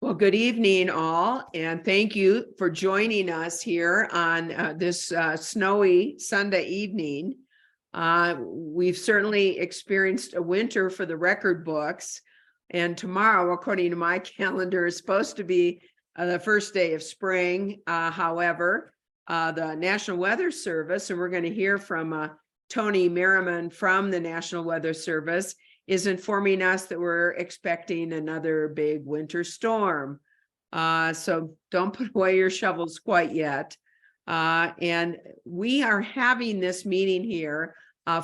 Well, good evening, all, and thank you for joining us here on this snowy Sunday evening. We've certainly experienced a winter for the record books, and tomorrow, according to my calendar, is supposed to be the first day of spring. However, the National Weather Service, and we're going to hear from Tony Merriman from the National Weather Service, is informing us that we're expecting another big winter storm. So don't put away your shovels quite yet. And we are having this meeting here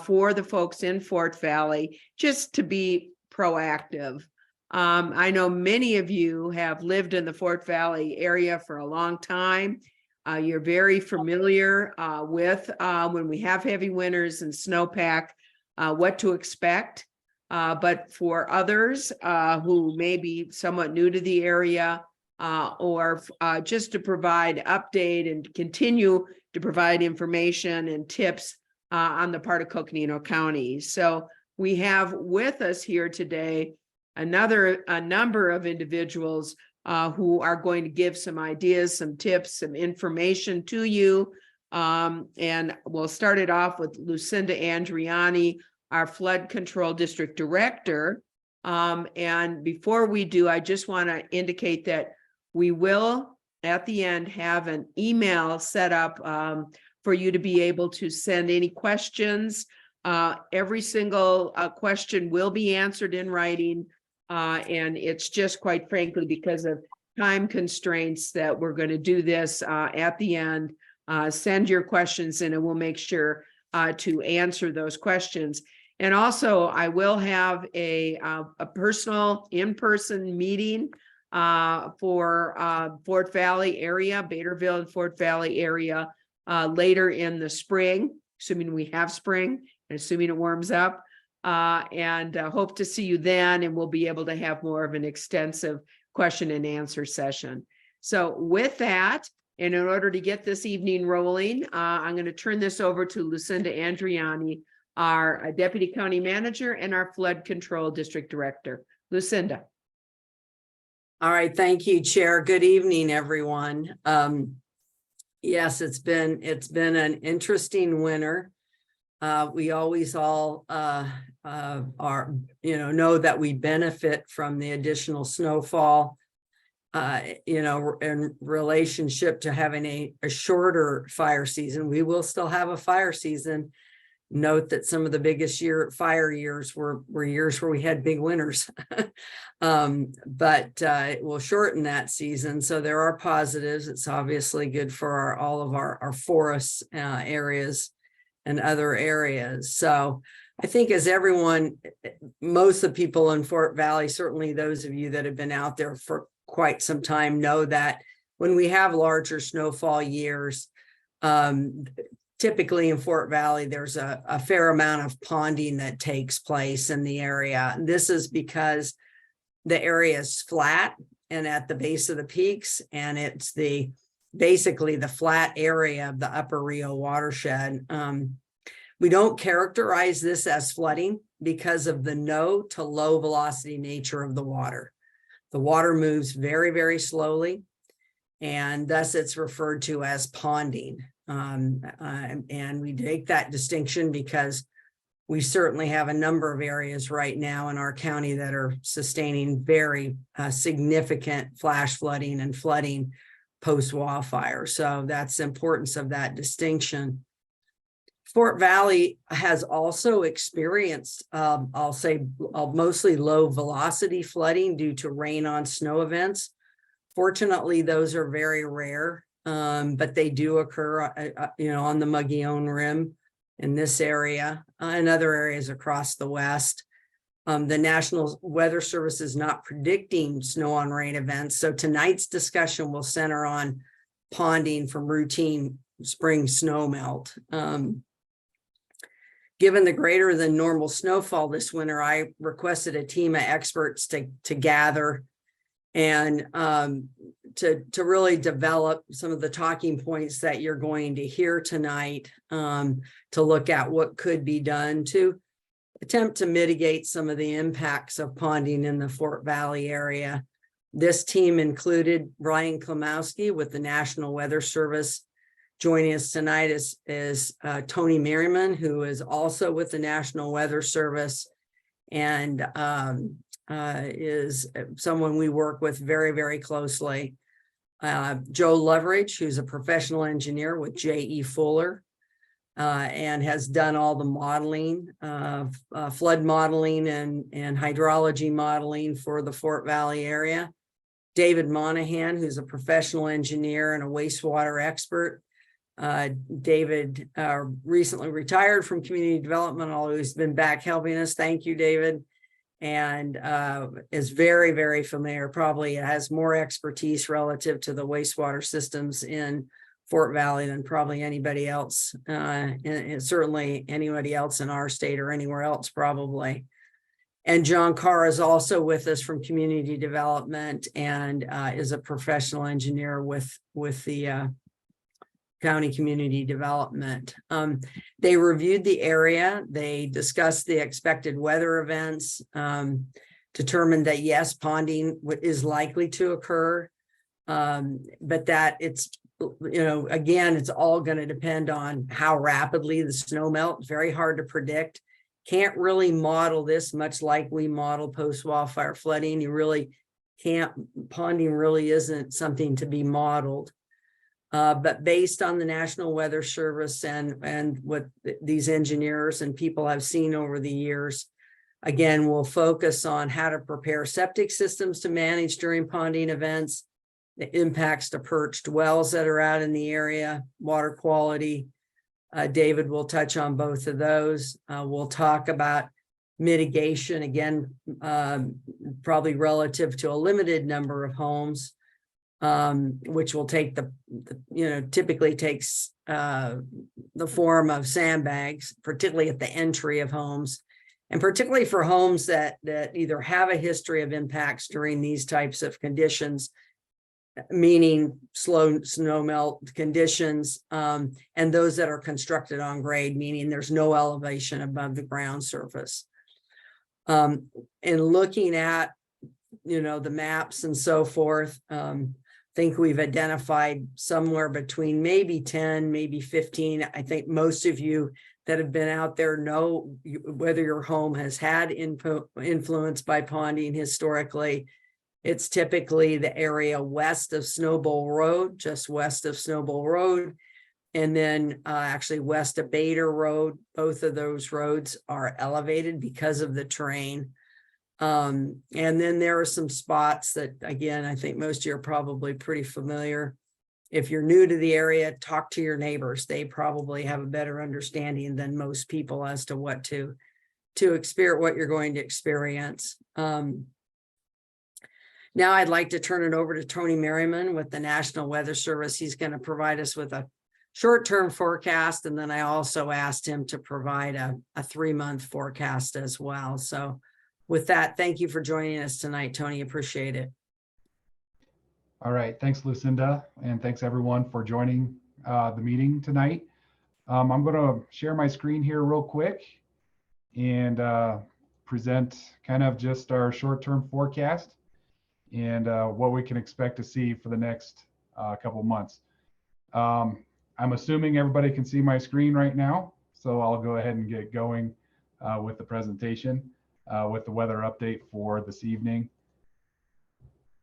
for the folks in Fort Valley, just to be proactive. I know many of you have lived in the Fort Valley area for a long time. You're very familiar with when we have heavy winters and snowpack, what to expect. But for others who may be somewhat new to the area or just to provide update and continue to provide information and tips on the part of Coconino County. So we have with us here today a number of individuals who are going to give some ideas, some tips, some information to you. And we'll start it off with Lucinda Andriani, our Flood Control District Director. And before we do, I just want to indicate that we will, at the end, have an email set up for you to be able to send any questions. Every single question will be answered in writing. And it's just, quite frankly, because of time constraints that we're going to do this at the end. Send your questions in and we'll make sure to answer those questions. And also, I will have a personal in-person meeting for Fort Valley area, Baderville and Fort Valley area later in the spring, assuming we have spring and assuming it warms up. And hope to see you then, and we'll be able to have more of an extensive question and answer session. So with that, and in order to get this evening rolling, I'm going to turn this over to Lucinda Andriani, our Deputy County Manager and our Flood Control District Director. Lucinda. All right, thank you, Chair. Good evening, everyone. Yes, it's been an interesting winter. We always all are, know that we benefit from the additional snowfall, in relationship to having a shorter fire season. We will still have a fire season. Note that some of the biggest fire years were years where we had big winters, but it will shorten that season. So there are positives. It's obviously good for all of our forest areas and other areas. So I think as everyone, most of the people in Fort Valley, certainly those of you that have been out there for quite some time, know that when we have larger snowfall years, typically in Fort Valley, there's a fair amount of ponding that takes place in the area. And this is because the area is flat and at the base of the peaks, and it's basically the flat area of the Upper Rio watershed. We don't characterize this as flooding because of the no to low velocity nature of the water. The water moves very, very slowly, and thus it's referred to as ponding. And we make that distinction because we certainly have a number of areas right now in our county that are sustaining very significant flash flooding and flooding post-wildfire. So that's the importance of that distinction. Fort Valley has also experienced, I'll say, mostly low velocity flooding due to rain on snow events. Fortunately, those are very rare, but they do occur, on the Mogollon Rim in this area and other areas across the West. The National Weather Service is not predicting snow on rain events. So tonight's discussion will center on ponding from routine spring snow melt. Given the greater than normal snowfall this winter, I requested a team of experts to gather and to really develop some of the talking points that you're going to hear tonight, to look at what could be done to attempt to mitigate some of the impacts of ponding in the Fort Valley area. This team included Ryan Klimowski with the National Weather Service. Joining us tonight is Tony Merriman, who is also with the National Weather Service and is someone we work with very, very closely. Joe Leverage, who's a professional engineer with J.E. Fuller, and has done all the modeling, flood modeling and hydrology modeling for the Fort Valley area. David Monahan, who's a professional engineer and a wastewater expert. David recently retired from community development, although he's been back helping us. Thank you, David. And is very, very familiar, probably has more expertise relative to the wastewater systems in Fort Valley than probably anybody else, and certainly anybody else in our state or anywhere else probably. And John Carr is also with us from community development and is a professional engineer with the county community development. They reviewed the area, they discussed the expected weather events, determined that yes, ponding is likely to occur, but that it's, again, it's all going to depend on how rapidly the snow melts. Very hard to predict. Can't really model this much like we model post-wildfire flooding. You really can't, ponding really isn't something to be modeled. But based on the National Weather Service and what these engineers and people have seen over the years, again, we'll focus on how to prepare septic systems to manage during ponding events, the impacts to perched wells that are out in the area, water quality. David will touch on both of those. We'll talk about mitigation, again, probably relative to a limited number of homes, which will take typically takes the form of sandbags, particularly at the entry of homes, and particularly for homes that either have a history of impacts during these types of conditions, meaning slow snow melt conditions, and those that are constructed on grade, meaning there's no elevation above the ground surface. And looking at, the maps and so forth, think we've identified somewhere between maybe 10, maybe 15. I think most of you that have been out there know whether your home has had influence by ponding historically. It's typically the area west of Snowball Road, just west of Snowball Road, and then actually west of Bader Road. Both of those roads are elevated because of the terrain. And then there are some spots that, again, I think most of you are probably pretty familiar. If you're new to the area, talk to your neighbors. They probably have a better understanding than most people as to what to experience, what you're going to experience. Now I'd like to turn it over to Tony Merriman with the National Weather Service. He's going to provide us with a short-term forecast, and then I also asked him to provide a 3-month forecast as well. So with that, thank you for joining us tonight, Tony. Appreciate it. All right. Thanks, Lucinda. And thanks everyone for joining the meeting tonight. I'm going to share my screen here real quick and present kind of just our short-term forecast and what we can expect to see for the next couple months. I'm assuming everybody can see my screen right now, so I'll go ahead and get going with the presentation with the weather update for this evening.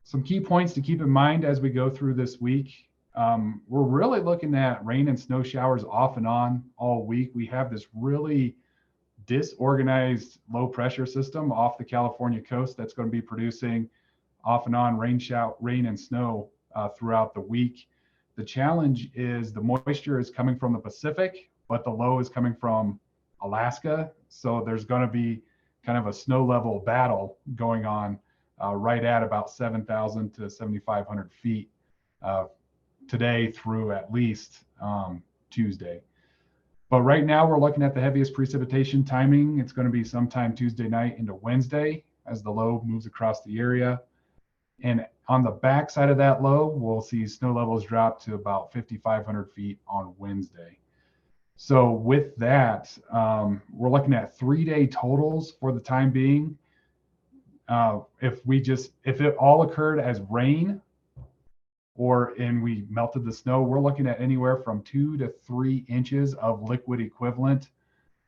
Some key points to keep in mind as we go through this week. We're really looking at rain and snow showers off and on all week. We have this really disorganized low pressure system off the California coast that's going to be producing off and on rain and snow throughout the week. The challenge is the moisture is coming from the Pacific, but the low is coming from Alaska. So there's going to be kind of a snow level battle going on right at about 7,000 to 7,500 feet today through at least Tuesday. But right now we're looking at the heaviest precipitation timing. It's going to be sometime Tuesday night into Wednesday as the low moves across the area. And on the back side of that low, we'll see snow levels drop to about 5,500 feet on Wednesday. So with that, we're looking at 3-day totals for the time being. if it all occurred as rain and we melted the snow, we're looking at anywhere from 2 to 3 inches of liquid equivalent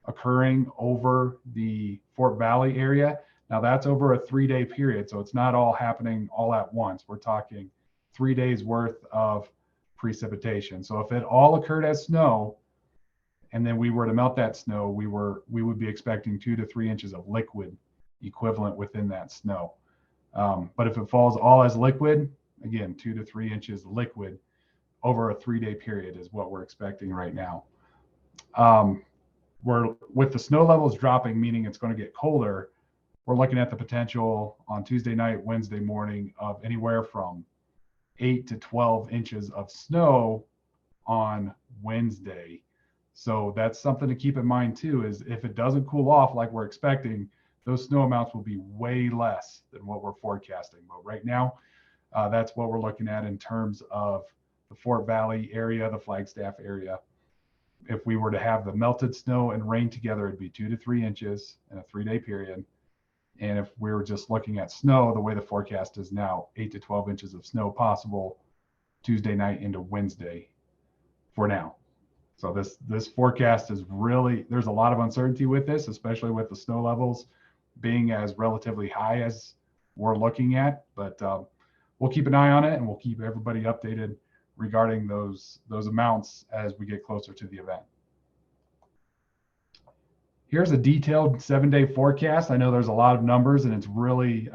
occurring over the Fort Valley area. Now that's over a 3-day period, so it's not all happening all at once. We're talking 3 days worth of precipitation. So if it all occurred as snow, and then we were to melt that snow, we would be expecting 2 to 3 inches of liquid equivalent within that snow. But if it falls all as liquid, again, 2 to 3 inches liquid over a 3-day period is what we're expecting right now. We're with the snow levels dropping, meaning it's going to get colder. We're looking at the potential on Tuesday night, Wednesday morning of anywhere from 8 to 12 inches of snow on Wednesday. So that's something to keep in mind too, is if it doesn't cool off like we're expecting, those snow amounts will be way less than what we're forecasting. But right now, that's what we're looking at in terms of the Fort Valley area, the Flagstaff area. If we were to have the melted snow and rain together, it'd be 2 to 3 inches in a 3-day period. And if we were just looking at snow, the way the forecast is now, 8 to 12 inches of snow possible Tuesday night into Wednesday for now. So this forecast is really, there's a lot of uncertainty with this, especially with the snow levels being as relatively high as we're looking at. But we'll keep an eye on it, and we'll keep everybody updated regarding those amounts as we get closer to the event. Here's a detailed 7-day forecast. I know there's a lot of numbers, and it's really,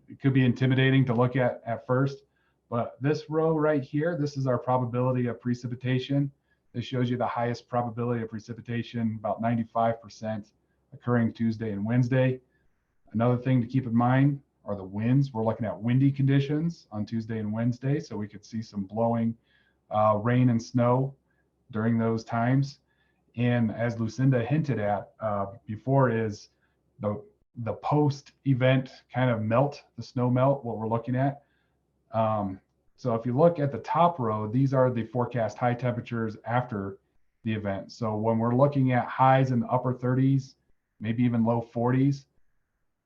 it could be intimidating to look at first, but this row right here, this is our probability of precipitation. This shows you the highest probability of precipitation, about 95% occurring Tuesday and Wednesday. Another thing to keep in mind are the winds. We're looking at windy conditions on Tuesday and Wednesday, so we could see some blowing rain and snow during those times. And as Lucinda hinted at before, is the post-event kind of melt, the snow melt, what we're looking at. So if you look at the top row, these are the forecast high temperatures after the event. So when we're looking at highs in the upper 30s, maybe even low 40s,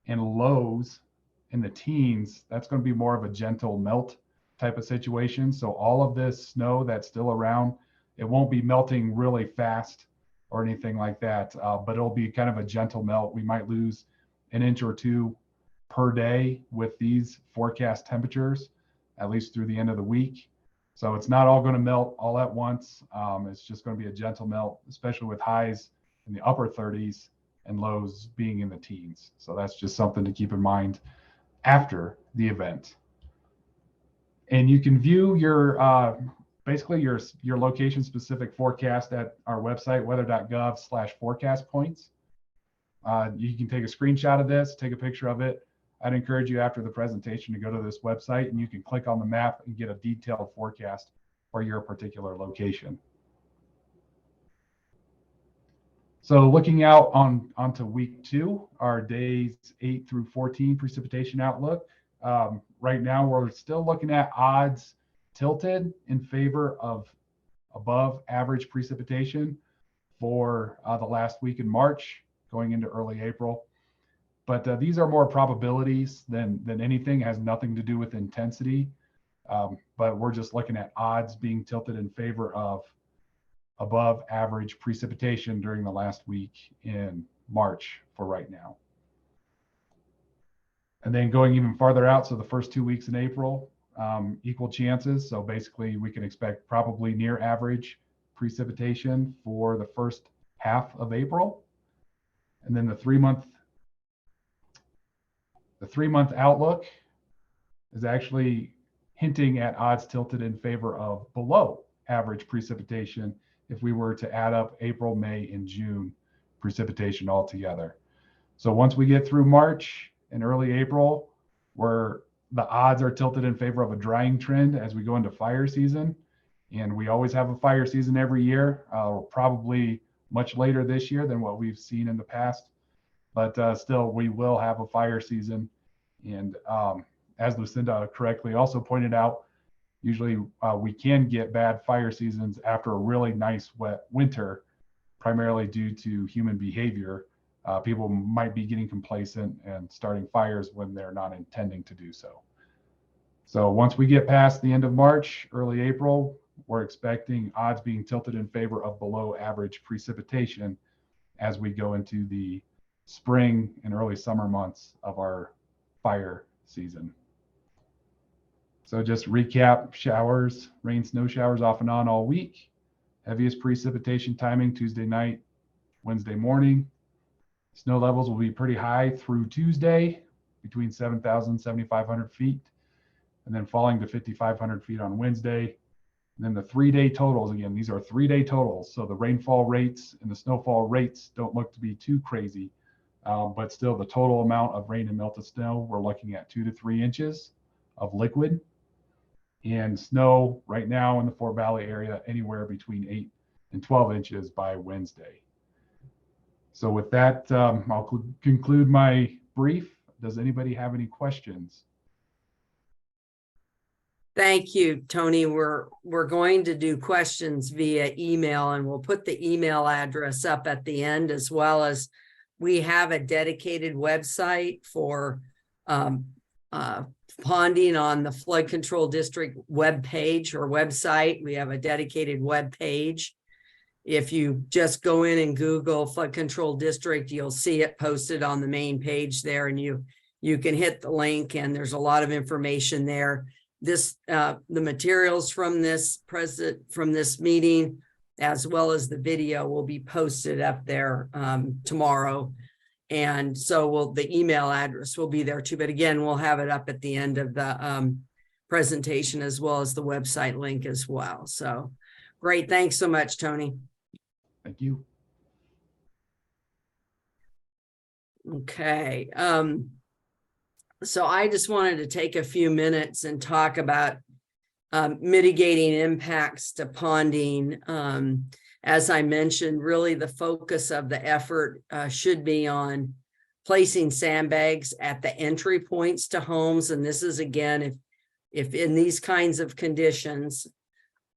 and lows in the teens, that's going to be more of a gentle melt type of situation. So all of this snow that's still around, it won't be melting really fast or anything like that, but it'll be kind of a gentle melt. We might lose an inch or two per day with these forecast temperatures, at least through the end of the week. So it's not all going to melt all at once. It's just going to be a gentle melt, especially with highs in the upper 30s and lows being in the teens. So that's just something to keep in mind after the event. And you can view your basically your location specific forecast at our website, weather.gov/forecast points. You can take a screenshot of this, take a picture of it. I'd encourage you after the presentation to go to this website, and you can click on the map and get a detailed forecast for your particular location. So looking out onto week 2, our days 8 through 14 precipitation outlook. Right now, we're still looking at odds tilted in favor of above average precipitation for the last week in March, going into early April. But these are more probabilities than anything. It has nothing to do with intensity. But we're just looking at odds being tilted in favor of above average precipitation during the last week in March for right now. And then going even farther out, so the first 2 weeks in April, equal chances. So basically we can expect probably near average precipitation for the first half of April. And then the 3-month outlook is actually hinting at odds tilted in favor of below average precipitation if we were to add up April, May, and June precipitation all together. So once we get through March and early April, where the odds are tilted in favor of a drying trend as we go into fire season, and we always have a fire season every year, probably much later this year than what we've seen in the past. But still, we will have a fire season. And as Lucinda correctly also pointed out, usually we can get bad fire seasons after a really nice wet winter, primarily due to human behavior people might be getting complacent and starting fires when they're not intending to do so. So once we get past the end of March, early April, we're expecting odds being tilted in favor of below average precipitation as we go into the spring and early summer months of our fire season. So just recap: showers, rain, snow showers off and on all week. Heaviest precipitation timing Tuesday night, Wednesday morning. Snow levels will be pretty high through Tuesday, between 7,000 and 7,500 feet, and then falling to 5,500 feet on Wednesday. And then the 3-day totals, again, these are 3-day totals. So the rainfall rates and the snowfall rates don't look to be too crazy, but still the total amount of rain and melted snow, we're looking at 2 to 3 inches of liquid. And snow right now in the Fort Valley area, anywhere between 8 and 12 inches by Wednesday. So with that, I'll conclude my brief. Does anybody have any questions? Thank you, Tony. We're going to do questions via email, and we'll put the email address up at the end, as well as we have a dedicated website for ponding on the Flood Control District webpage or website. We have a dedicated web page. If you just go in and Google Flood Control District, you'll see it posted on the main page there, and you can hit the link, and there's a lot of information there. This the materials from this meeting, as well as the video, will be posted up there tomorrow. And so the email address will be there too. But again, we'll have it up at the end of the presentation, as well as the website link as well. So great. Thanks so much, Tony. Thank you. Okay. So I just wanted to take a few minutes and talk about mitigating impacts to ponding. As I mentioned, really the focus of the effort should be on placing sandbags at the entry points to homes. And this is, again, if in these kinds of conditions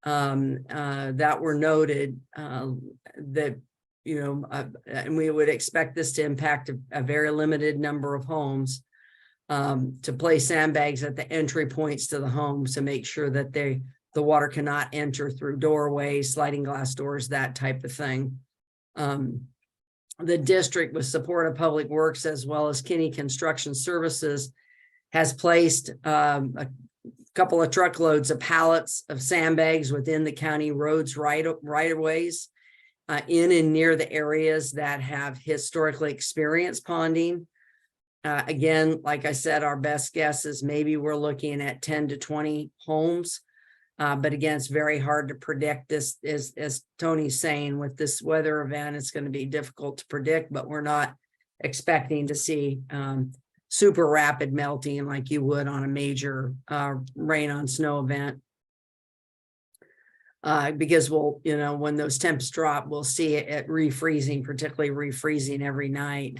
that were noted, that, and we would expect this to impact a very limited number of homes, to place sandbags at the entry points to the homes to make sure that the water cannot enter through doorways, sliding glass doors, that type of thing. The district, with support of Public Works as well as Kinney Construction Services, has placed a couple of truckloads of pallets of sandbags within the county roads right of ways in and near the areas that have historically experienced ponding. Again, like I said, our best guess is maybe we're looking at 10 to 20 homes. But again, it's very hard to predict this. As Tony's saying, with this weather event, it's going to be difficult to predict, but we're not expecting to see super rapid melting like you would on a major rain on snow event. Because when those temps drop, we'll see it at refreezing, particularly refreezing every night.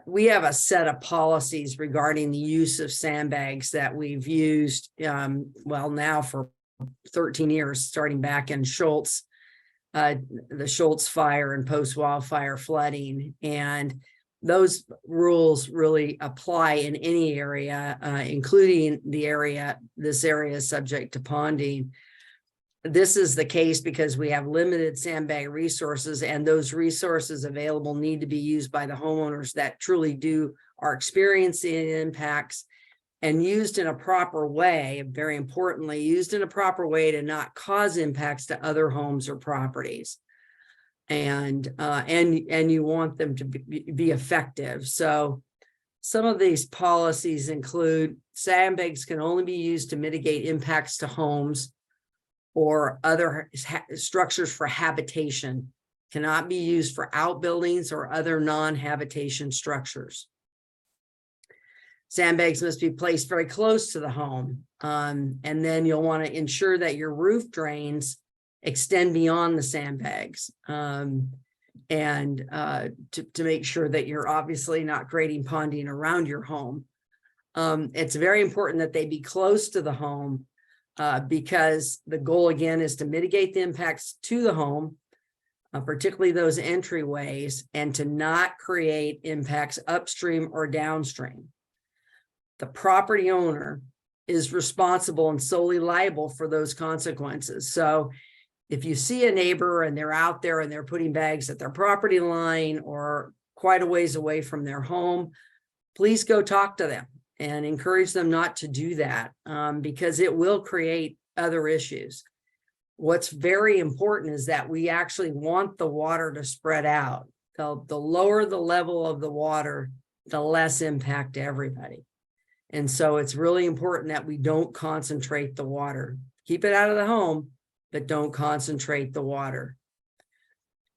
We have a set of policies regarding the use of sandbags that we've used, now for 13 years, starting back in Schultz, the Schultz fire and post-wildfire flooding. And those rules really apply in any area, including this area is subject to ponding. This is the case because we have limited sandbag resources, and those resources available need to be used by the homeowners that truly are experiencing impacts, and used in a proper way. Very importantly, used in a proper way to not cause impacts to other homes or properties. And you want them to be effective. So some of these policies include sandbags can only be used to mitigate impacts to homes or other structures for habitation, cannot be used for outbuildings or other non-habitation structures. Sandbags must be placed very close to the home. And then you'll want to ensure that your roof drains extend beyond the sandbags, to make sure that you're obviously not creating ponding around your home. It's very important that they be close to the home, because the goal again is to mitigate the impacts to the home, particularly those entryways, and to not create impacts upstream or downstream. The property owner is responsible and solely liable for those consequences. So if you see a neighbor and they're out there and they're putting bags at their property line or quite a ways away from their home, please go talk to them and encourage them not to do that, because it will create other issues. What's very important is that we actually want the water to spread out. The lower the level of the water, the less impact to everybody. And so it's really important that we don't concentrate the water. Keep it out of the home, but don't concentrate the water.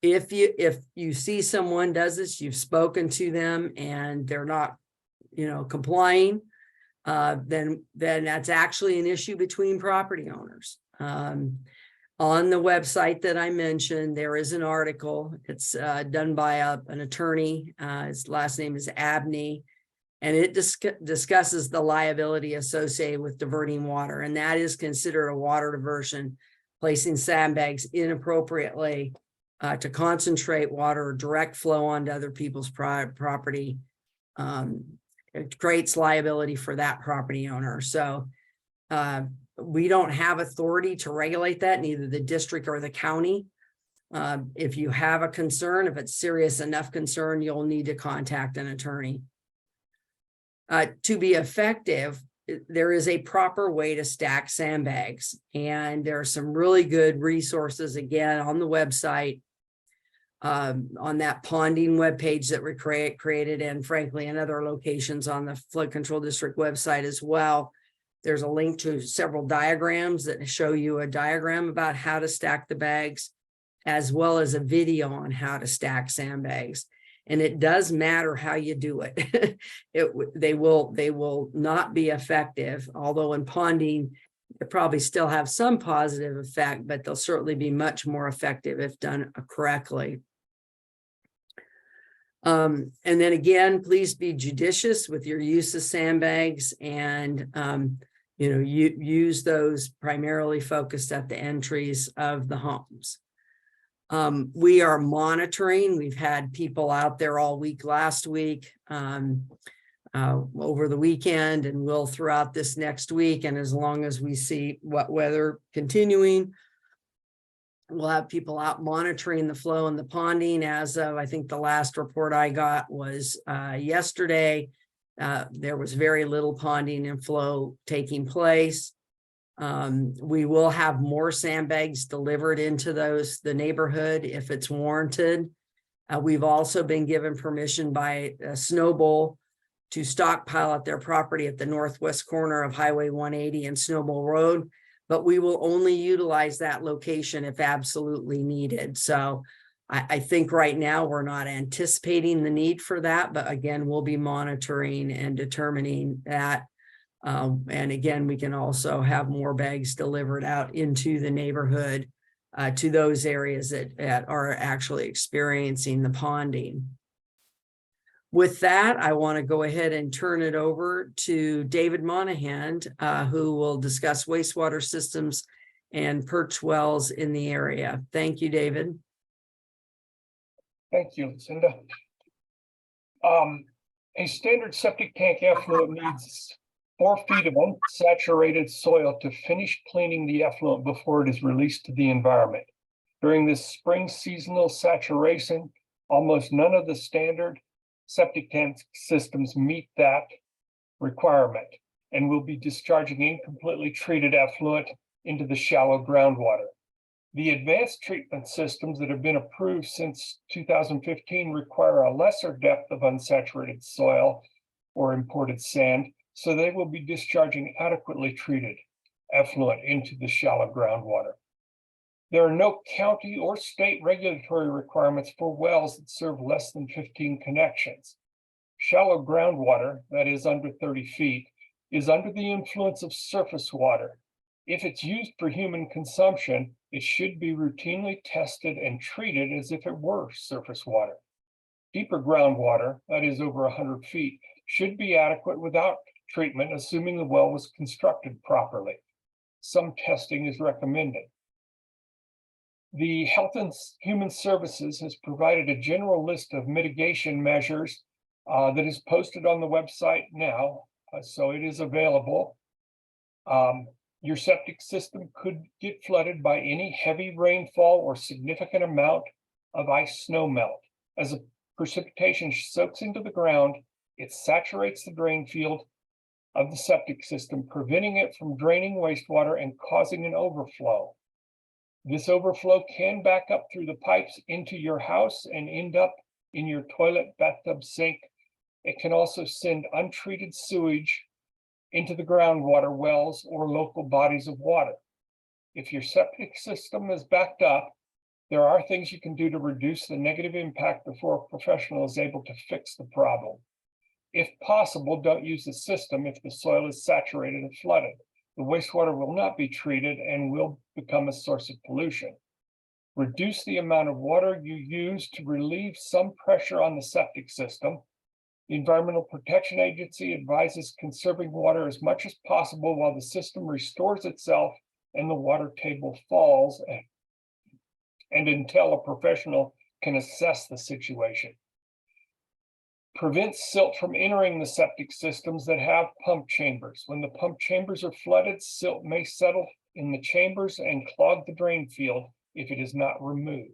If you see someone does this, you've spoken to them and they're not, complying, then that's actually an issue between property owners. On the website that I mentioned, there is an article. It's done by an attorney. His last name is Abney, and it discusses the liability associated with diverting water, and that is considered a water diversion, placing sandbags inappropriately to concentrate water or direct flow onto other people's property. It creates liability for that property owner. So we don't have authority to regulate that, neither the district or the county. If you have a concern, if it's serious enough concern, you'll need to contact an attorney. To be effective, there is a proper way to stack sandbags, and there are some really good resources again on the website, on that ponding webpage that we created, and frankly in other locations on the Flood Control District website as well. There's a link to several diagrams that show you a diagram about how to stack the bags, as well as a video on how to stack sandbags. And it does matter how you do it. They will not be effective, although in ponding, they probably still have some positive effect, but they'll certainly be much more effective if done correctly. And then again, please be judicious with your use of sandbags, and use those primarily focused at the entries of the homes. We are monitoring. We've had people out there all week last week, over the weekend, and will throughout this next week. And as long as we see what weather continuing, we'll have people out monitoring the flow and the ponding. As of, I think the last report I got was yesterday, there was very little ponding and flow taking place. We will have more sandbags delivered into the neighborhood if it's warranted. We've also been given permission by Snowball to stockpile at their property at the northwest corner of Highway 180 and Snowball Road, but we will only utilize that location if absolutely needed. So I think right now we're not anticipating the need for that, but again, we'll be monitoring and determining that. And again, we can also have more bags delivered out into the neighborhood to those areas that are actually experiencing the ponding. With that, I want to go ahead and turn it over to David Monahan, who will discuss wastewater systems and perch wells in the area. Thank you, David. Thank you, Lucinda. A standard septic tank effluent needs 4 feet of unsaturated soil to finish cleaning the effluent before it is released to the environment. During this spring seasonal saturation, almost none of the standard septic tank systems meet that requirement and will be discharging incompletely treated effluent into the shallow groundwater. The advanced treatment systems that have been approved since 2015 require a lesser depth of unsaturated soil or imported sand, so they will be discharging adequately treated effluent into the shallow groundwater. There are no county or state regulatory requirements for wells that serve less than 15 connections. Shallow groundwater, that is under 30 feet, is under the influence of surface water. If it's used for human consumption, it should be routinely tested and treated as if it were surface water. Deeper groundwater, that is over 100 feet, should be adequate without treatment, assuming the well was constructed properly. Some testing is recommended. The Health and Human Services has provided a general list of mitigation measures that is posted on the website now, so it is available. Your septic system could get flooded by any heavy rainfall or significant amount of ice snow melt. As the precipitation soaks into the ground, it saturates the drain field of the septic system, preventing it from draining wastewater and causing an overflow. This overflow can back up through the pipes into your house and end up in your toilet, bathtub, sink. It can also send untreated sewage into the groundwater wells or local bodies of water. If your septic system is backed up, there are things you can do to reduce the negative impact before a professional is able to fix the problem. If possible, don't use the system if the soil is saturated and flooded. The wastewater will not be treated and will become a source of pollution. Reduce the amount of water you use to relieve some pressure on the septic system. The Environmental Protection Agency advises conserving water as much as possible while the system restores itself and the water table falls, and until a professional can assess the situation. Prevent silt from entering the septic systems that have pump chambers. When the pump chambers are flooded, silt may settle in the chambers and clog the drain field if it is not removed.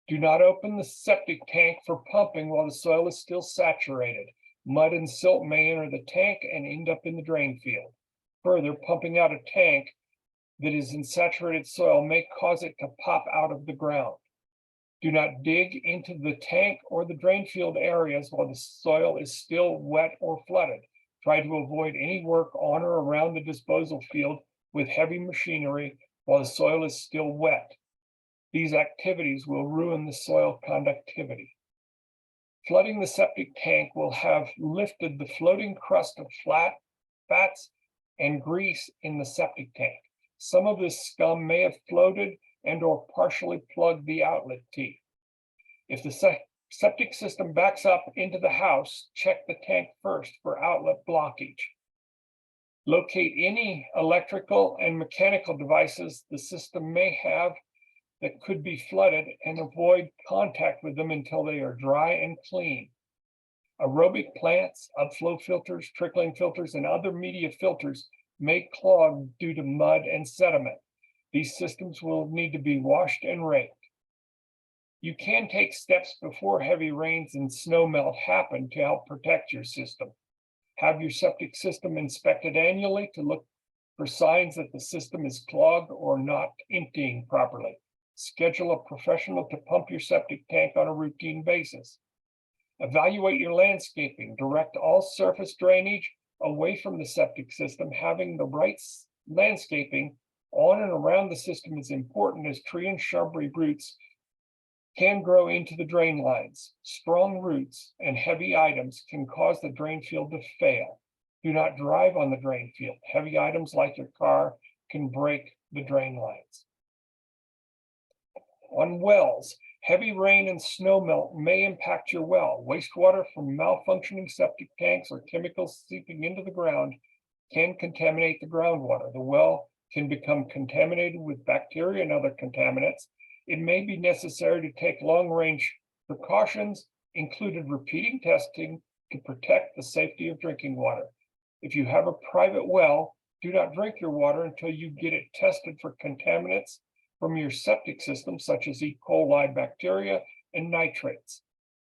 Do not open the septic tank for pumping while the soil is still saturated. Mud and silt may enter the tank and end up in the drain field. Further, pumping out a tank that is in saturated soil may cause it to pop out of the ground. Do not dig into the tank or the drain field areas while the soil is still wet or flooded. Try to avoid any work on or around the disposal field with heavy machinery while the soil is still wet. These activities will ruin the soil conductivity. Flooding the septic tank will have lifted the floating crust of fats and grease in the septic tank. Some of this scum may have floated and or partially plugged the outlet teeth. If the septic system backs up into the house, check the tank first for outlet blockage. Locate any electrical and mechanical devices the system may have that could be flooded and avoid contact with them until they are dry and clean. Aerobic plants, upflow filters, trickling filters, and other media filters may clog due to mud and sediment. These systems will need to be washed and raked. You can take steps before heavy rains and snow melt happen to help protect your system. Have your septic system inspected annually to look for signs that the system is clogged or not emptying properly. Schedule a professional to pump your septic tank on a routine basis. Evaluate your landscaping. Direct all surface drainage away from the septic system. Having the right landscaping on and around the system is important, as tree and shrubbery roots can grow into the drain lines. Strong roots and heavy items can cause the drain field to fail. Do not drive on the drain field. Heavy items like your car can break the drain lines. On wells, heavy rain and snow melt may impact your well. Wastewater from malfunctioning septic tanks or chemicals seeping into the ground can contaminate the groundwater. The well can become contaminated with bacteria and other contaminants. It may be necessary to take long-range precautions, including repeating testing to protect the safety of drinking water. If you have a private well, do not drink your water until you get it tested for contaminants from your septic system, such as E. coli bacteria and nitrates.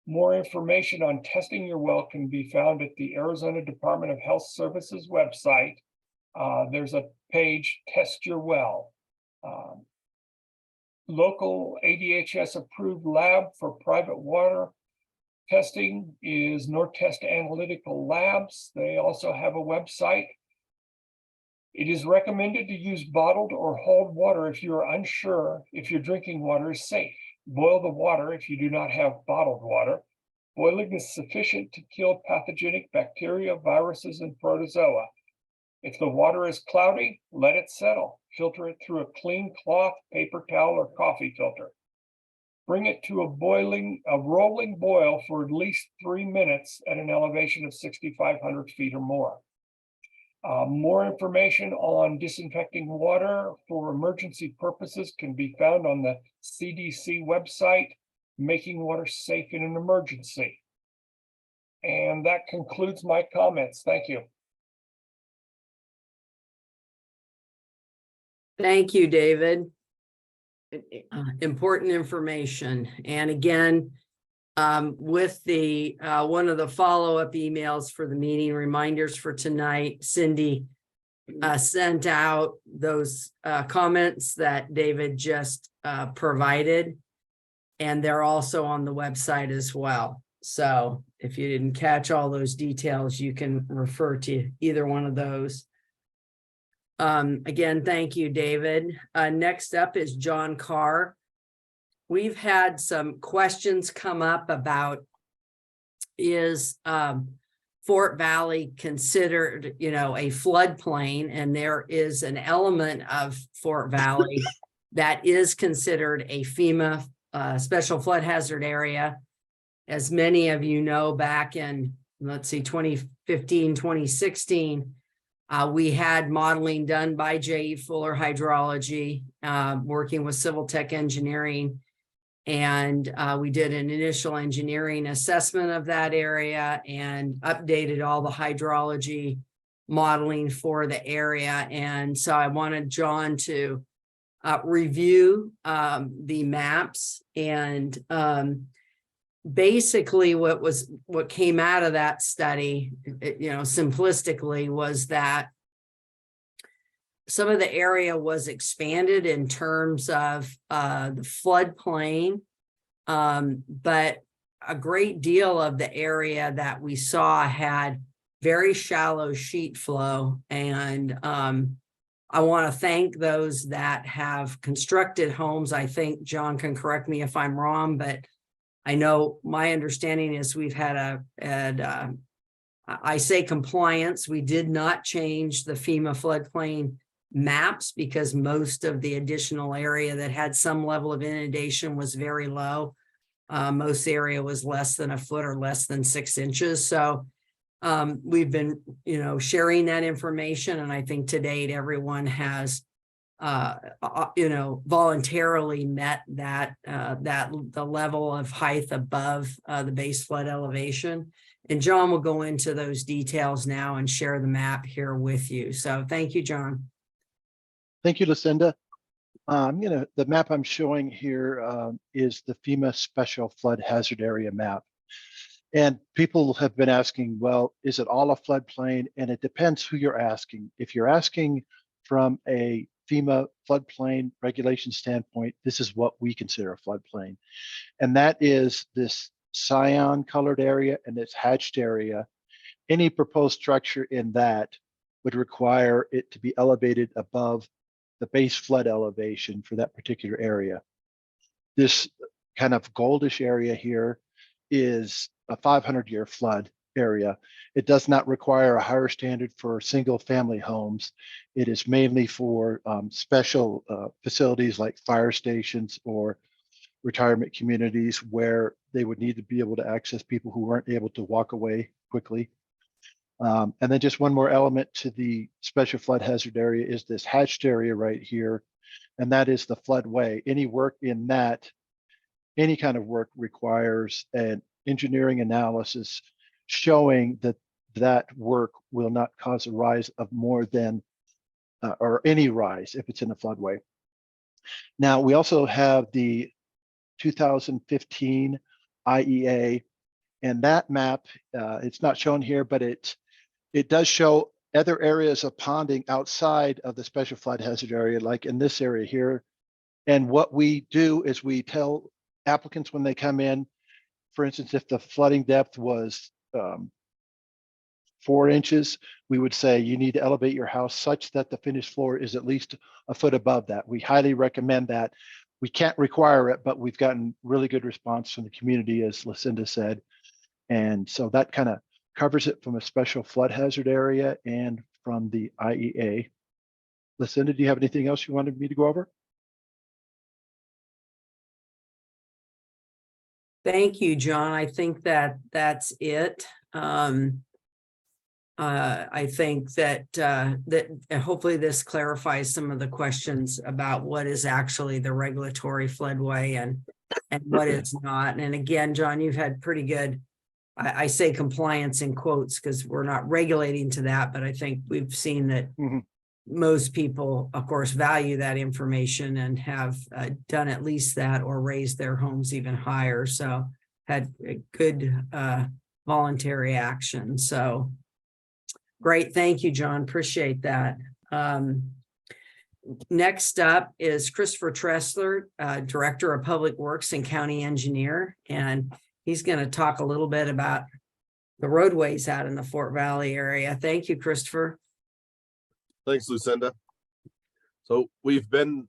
More information on testing your well can be found at the Arizona Department of Health Services website. There's a page, Test Your Well. Local ADHS approved lab for private water testing is Nortest Analytical Labs. They also have a website. It is recommended to use bottled or hauled water if you are unsure if your drinking water is safe. Boil the water if you do not have bottled water. Boiling is sufficient to kill pathogenic bacteria, viruses, and protozoa. If the water is cloudy, let it settle. Filter it through a clean cloth, paper towel, or coffee filter. Bring it to a rolling boil for at least 3 minutes at an elevation of 6,500 feet or more. More information on disinfecting water for emergency purposes can be found on the CDC website, Making Water Safe in an Emergency. And that concludes my comments. Thank you. Thank you, David. Important information. And again, with the one of the follow-up emails for the meeting reminders for tonight, Cindy sent out those comments that David just provided, and they're also on the website as well. So if you didn't catch all those details, you can refer to either one of those. Again, thank you, David. Next up is John Carr. We've had some questions come up about, is Fort Valley considered, a floodplain? And there is an element of Fort Valley that is considered a FEMA special flood hazard area. As many of you know, back in, 2015, 2016, we had modeling done by J.E. Fuller Hydrology, working with Civil Tech Engineering. And we did an initial engineering assessment of that area and updated all the hydrology modeling for the area. And so I wanted John to review the maps, and basically what came out of that study, simplistically, was that some of the area was expanded in terms of the floodplain, but a great deal of the area that we saw had very shallow sheet flow. And I want to thank those that have constructed homes. I think John can correct me if I'm wrong, but I know my understanding is we've had I say compliance. We did not change the FEMA floodplain maps because most of the additional area that had some level of inundation was very low. Most area was less than a foot or less than 6 inches. So we've been, sharing that information. And I think to date, everyone has, voluntarily met that the level of height above the base flood elevation. And John will go into those details now and share the map here with you. So thank you, John. Thank you, Lucinda. The map I'm showing here is the FEMA Special Flood Hazard Area map. And people have been asking, well, is it all a floodplain? And it depends who you're asking. If you're asking from a FEMA floodplain regulation standpoint, this is what we consider a floodplain. And that is this cyan colored area and this hatched area. Any proposed structure in that would require it to be elevated above the base flood elevation for that particular area. This kind of goldish area here is a 500-year flood area. It does not require a higher standard for single family homes. It is mainly for special facilities like fire stations or retirement communities where they would need to be able to access people who weren't able to walk away quickly. And then just one more element to the special flood hazard area is this hatched area right here. And that is the floodway. Any work in that, any kind of work requires an engineering analysis showing that that work will not cause a rise of more than, or any rise if it's in a floodway. Now, we also have the 2015 IEA, and that map, it's not shown here, but it does show other areas of ponding outside of the special flood hazard area, like in this area here. And what we do is we tell applicants when they come in, for instance, if the flooding depth was 4 inches, we would say you need to elevate your house such that the finished floor is at least a foot above that. We highly recommend that. We can't require it, but we've gotten really good response from the community, as Lucinda said. And so that kind of covers it from a special flood hazard area and from the IEA. Lucinda, do you have anything else you wanted me to go over? Thank you, John. I think that that's it. I think that hopefully this clarifies some of the questions about what is actually the regulatory floodway and what is not. And again, John, you've had pretty good, I say compliance in quotes because we're not regulating to that, but I think we've seen that Mhm. most people, of course, value that information and have done at least that or raised their homes even higher. So had a good voluntary action. So great. Thank you, John. Appreciate that. Next up is Christopher Tressler, Director of Public Works and County Engineer. And he's going to talk a little bit about the roadways out in the Fort Valley area. Thank you, Christopher. Thanks, Lucinda. So we've been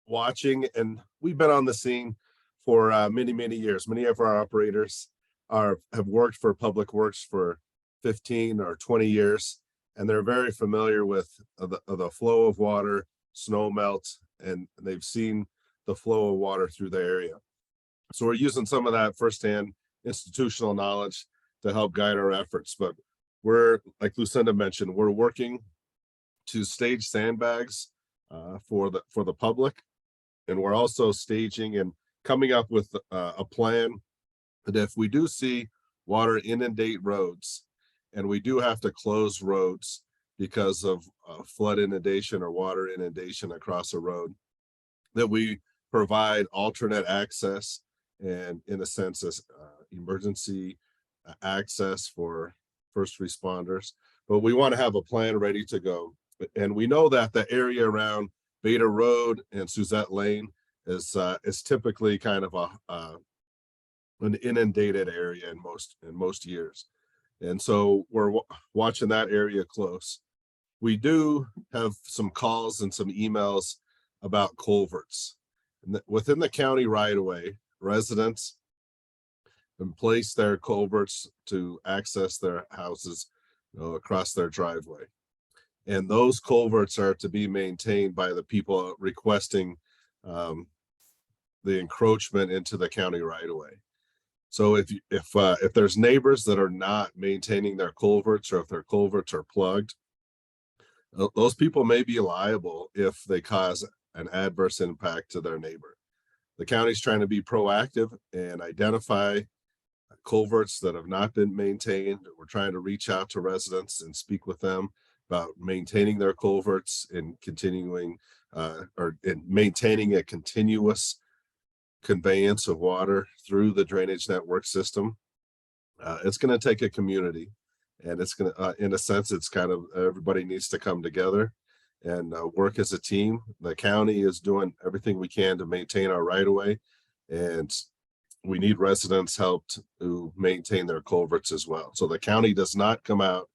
watching and we've been on the scene for many, many years. Many of our operators have worked for Public Works for 15 or 20 years, and they're very familiar with the flow of water, snow melt, and they've seen the flow of water through the area. So we're using some of that firsthand institutional knowledge to help guide our efforts. But we're, like Lucinda mentioned, we're working to stage sandbags for the public, and we're also staging and coming up with a plan that if we do see water inundate roads and we do have to close roads because of flood inundation or water inundation across a road, that we provide alternate access and, in a sense, emergency access for first responders. But we want to have a plan ready to go. And we know that the area around Beta Road and Suzette Lane is typically kind of an inundated area in most years. And so we're watching that area close. We do have some calls and some emails about culverts. And within the county right away, residents can place their culverts to access their houses, across their driveway. And those culverts are to be maintained by the people requesting the encroachment into the county right away. So if there's neighbors that are not maintaining their culverts, or if their culverts are plugged, those people may be liable if they cause an adverse impact to their neighbor. The county's trying to be proactive and identify culverts that have not been maintained. We're trying to reach out to residents and speak with them about maintaining their culverts and continuing and maintaining a continuous conveyance of water through the drainage network system. It's going to take a community, and it's going to, in a sense, it's kind of everybody needs to come together and work as a team. The county is doing everything we can to maintain our right of way, and we need residents' help to maintain their culverts as well. So the county does not come out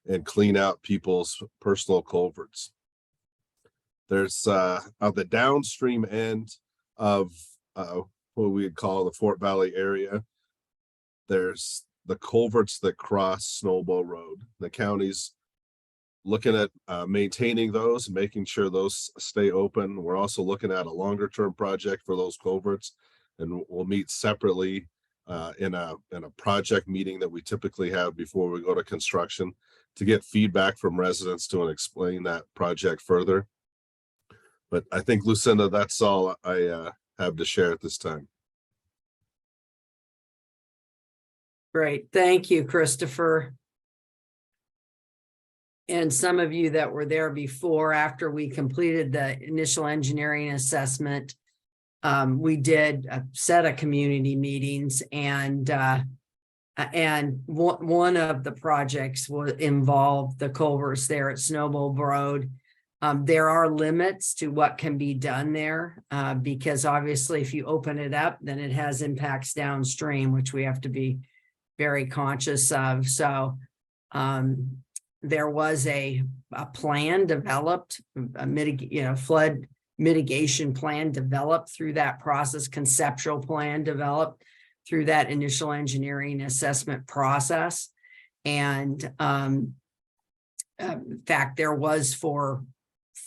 and clean out people's personal culverts. There's on the downstream end of what we would call the Fort Valley area, there's the culverts that cross Snowball Road. The county's looking at maintaining those and making sure those stay open. We're also looking at a longer term project for those culverts, and we'll meet separately in a project meeting that we typically have before we go to construction to get feedback from residents to explain that project further. But I think, Lucinda, that's all I have to share at this time. Great. Thank you, Christopher. And some of you that were there before, after we completed the initial engineering assessment, we did a set of community meetings, and one of the projects will involve the culverts there at Snowball Road. There are limits to what can be done there, because obviously if you open it up, then it has impacts downstream, which we have to be very conscious of. So there was a plan developed, a flood mitigation plan developed through that process, conceptual plan developed through that initial engineering assessment process. And in fact, there was for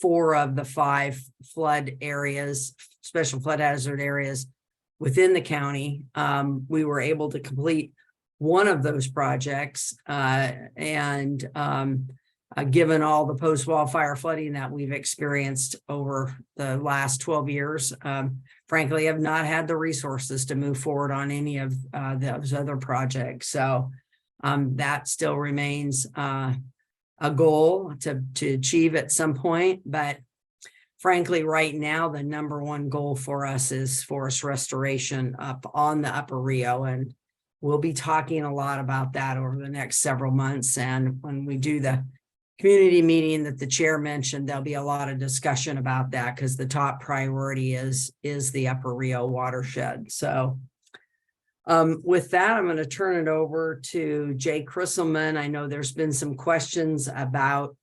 4 of the 5 flood areas, special flood hazard areas within the county, we were able to complete one of those projects. Given all the post-wildfire flooding that we've experienced over the last 12 years, frankly, have not had the resources to move forward on any of those other projects. So that still remains a goal to achieve at some point. But frankly, right now, the number one goal for us is forest restoration up on the Upper Rio. And we'll be talking a lot about that over the next several months. And when we do the community meeting that the chair mentioned, there'll be a lot of discussion about that because the top priority is the Upper Rio watershed. So with that, I'm going to turn it over to Jay Chrisselman. I know there's been some questions about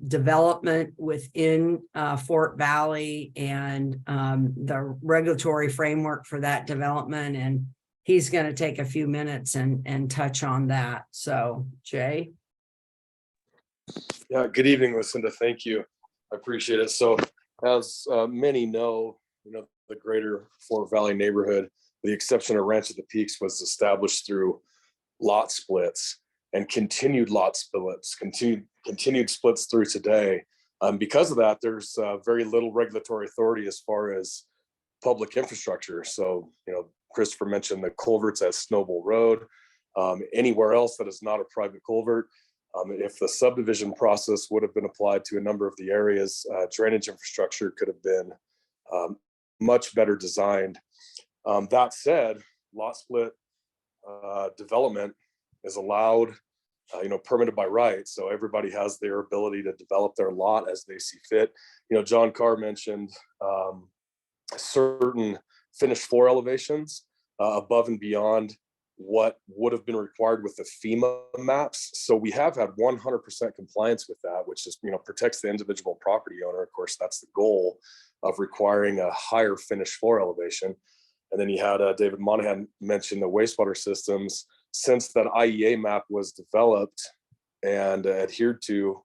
development within Fort Valley and the regulatory framework for that development. And he's going to take a few minutes and touch on that. So, Jay. Yeah, good evening, Lucinda. Thank you. I appreciate it. So as many know, the greater Fort Valley neighborhood, with the exception of Ranch at the Peaks, was established through lot splits and continued lot splits, continued splits through today. Because of that, there's very little regulatory authority as far as public infrastructure. So, Christopher mentioned the culverts at Snowball Road. Anywhere else that is not a private culvert, if the subdivision process would have been applied to a number of the areas, drainage infrastructure could have been much better designed. That said, lot split development is allowed, permitted by right. So everybody has their ability to develop their lot as they see fit. John Carr mentioned certain finished floor elevations above and beyond what would have been required with the FEMA maps. So we have had 100% compliance with that, which is, protects the individual property owner. Of course, that's the goal of requiring a higher finished floor elevation. And then you had David Monahan mention the wastewater systems. Since that IEA map was developed and adhered to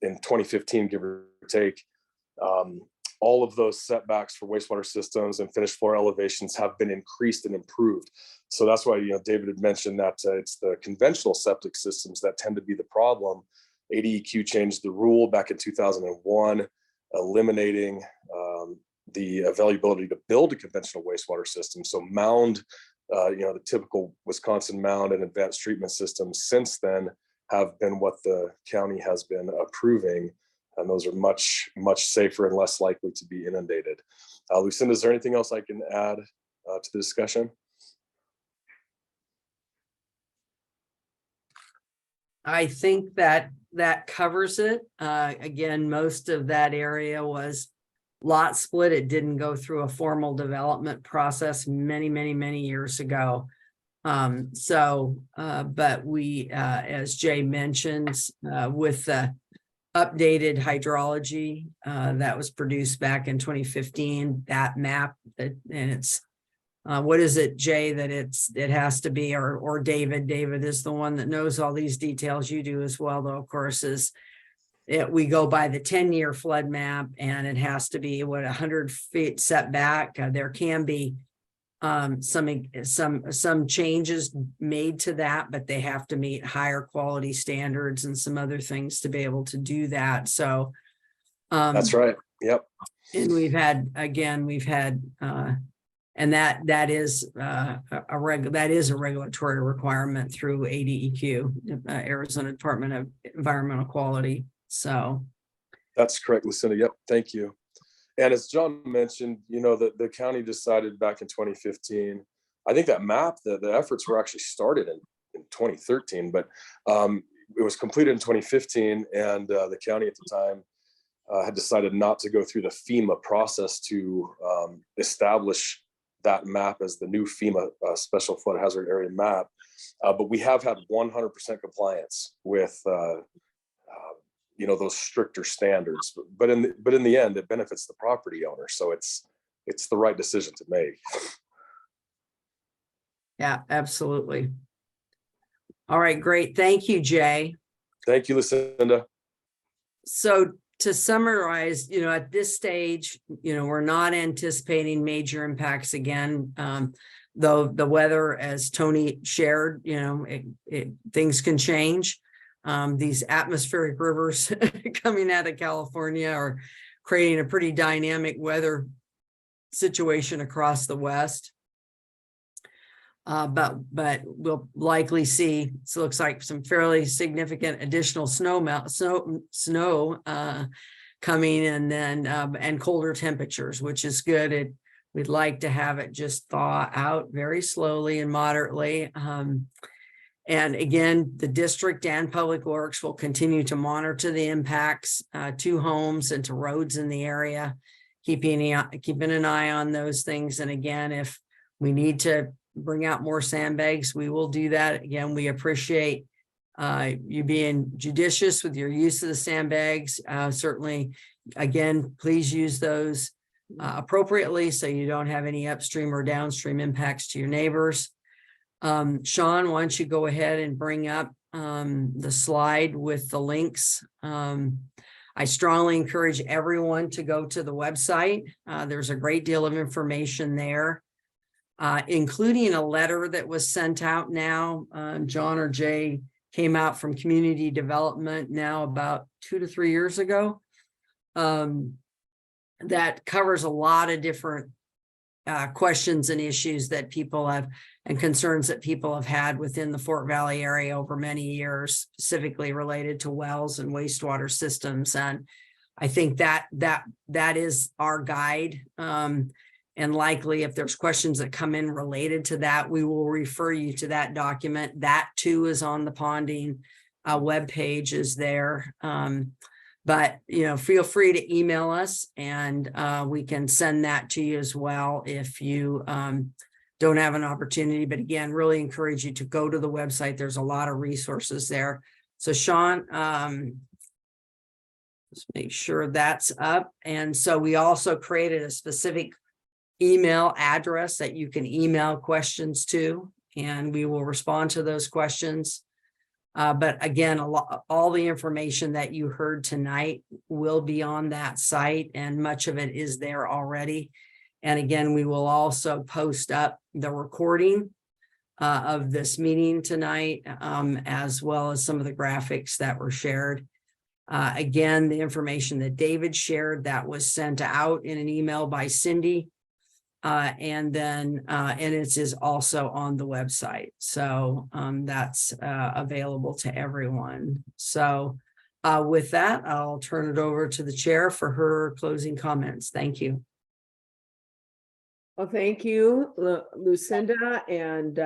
in 2015, give or take, all of those setbacks for wastewater systems and finished floor elevations have been increased and improved. So that's why, David had mentioned that it's the conventional septic systems that tend to be the problem. ADEQ changed the rule back in 2001, eliminating the availability to build a conventional wastewater system. So mound, the typical Wisconsin mound and advanced treatment systems since then have been what the county has been approving. And those are much, much safer and less likely to be inundated. Lucinda, is there anything else I can add to the discussion? I think that covers it. Again, most of that area was lot split. It didn't go through a formal development process many, many, many years ago. But we, as Jay mentioned, with the updated hydrology that was produced back in 2015, that map, and it's what is it, Jay, that it has to be, or David is the one that knows all these details. You do as well, though, of course, we go by the 10-year flood map, and it has to be 100 feet setback. There can be some changes made to that, but they have to meet higher quality standards and some other things to be able to do that. So that's right. Yep. And we've had and that is a regulatory requirement through ADEQ, Arizona Department of Environmental Quality. So that's correct, Lucinda. Yep. Thank you. And as John mentioned, the county decided back in 2015, I think that map, the efforts were actually started in 2013, but it was completed in 2015. And the county at the time had decided not to go through the FEMA process to establish that map as the new FEMA special flood hazard area map. But we have had 100% compliance with those stricter standards, but in the end, it benefits the property owner. So it's the right decision to make. Yeah, absolutely. All right, great. Thank you, Jay. Thank you, Lucinda. So to summarize, at this stage, we're not anticipating major impacts again. though the weather, as Tony shared, things can change. These atmospheric rivers coming out of California are creating a pretty dynamic weather situation across the West. But we'll likely see, so it looks like some fairly significant additional snow coming, and then and colder temperatures, which is good. We'd like to have it just thaw out very slowly and moderately. And again, the district and Public Works will continue to monitor the impacts to homes and to roads in the area, keeping an eye on those things. And again, if we need to bring out more sandbags, we will do that. Again, we appreciate you being judicious with your use of the sandbags. Certainly, again, please use those appropriately so you don't have any upstream or downstream impacts to your neighbors. Sean, why don't you go ahead and bring up the slide with the links. I strongly encourage everyone to go to the website. There's a great deal of information there, including a letter that was sent out now. John or Jay came out from community development now about 2 to 3 years ago. That covers a lot of different questions and issues that people have, and concerns that people have had within the Fort Valley area over many years, specifically related to wells and wastewater systems. And I think that is our guide. And likely, if there's questions that come in related to that, we will refer you to that document. That too is on the ponding webpage, is there. But, feel free to email us, and we can send that to you as well if you don't have an opportunity. But again, really encourage you to go to the website. There's a lot of resources there. So Sean, let's make sure that's up. And so we also created a specific email address that you can email questions to, and we will respond to those questions. But again, all the information that you heard tonight will be on that site, and much of it is there already. And again, we will also post up the recording of this meeting tonight, as well as some of the graphics that were shared. Again, the information that David shared, that was sent out in an email by Cindy. And then and it is also on the website. So that's available to everyone. So with that, I'll turn it over to the chair for her closing comments. Thank you. Well, thank you, Lucinda and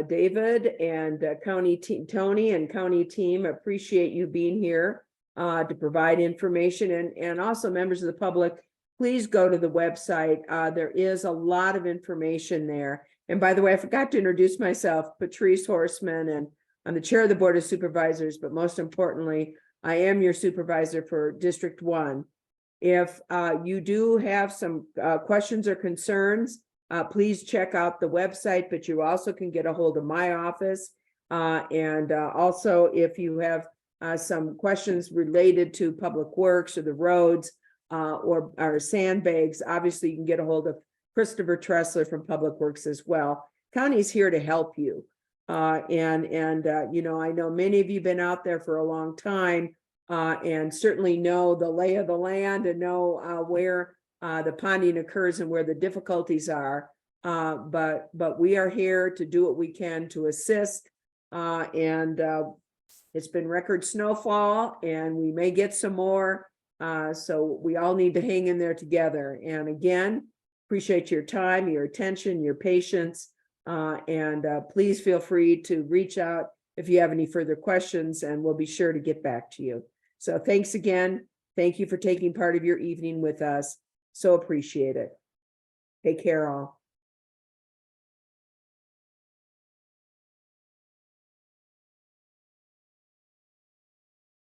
David and county team, Tony and county team. Appreciate you being here to provide information, and also members of the public. Please go to the website. There is a lot of information there. And by the way, I forgot to introduce myself, Patrice Horseman, and I'm the chair of the Board of Supervisors, but most importantly, I am your supervisor for District 1. If you do have some questions or concerns, please check out the website, but you also can get a hold of my office. And also, if you have some questions related to Public Works or the roads, or sandbags, obviously you can get a hold of Christopher Tressler from Public Works as well. County's here to help you. I know many of you have been out there for a long time, and certainly know the lay of the land and know where the ponding occurs and where the difficulties are. But we are here to do what we can to assist. It's been record snowfall, and we may get some more. So we all need to hang in there together. And again, appreciate your time, your attention, your patience. And please feel free to reach out if you have any further questions, and we'll be sure to get back to you. So thanks again. Thank you for taking part of your evening with us. So appreciate it. Take care all.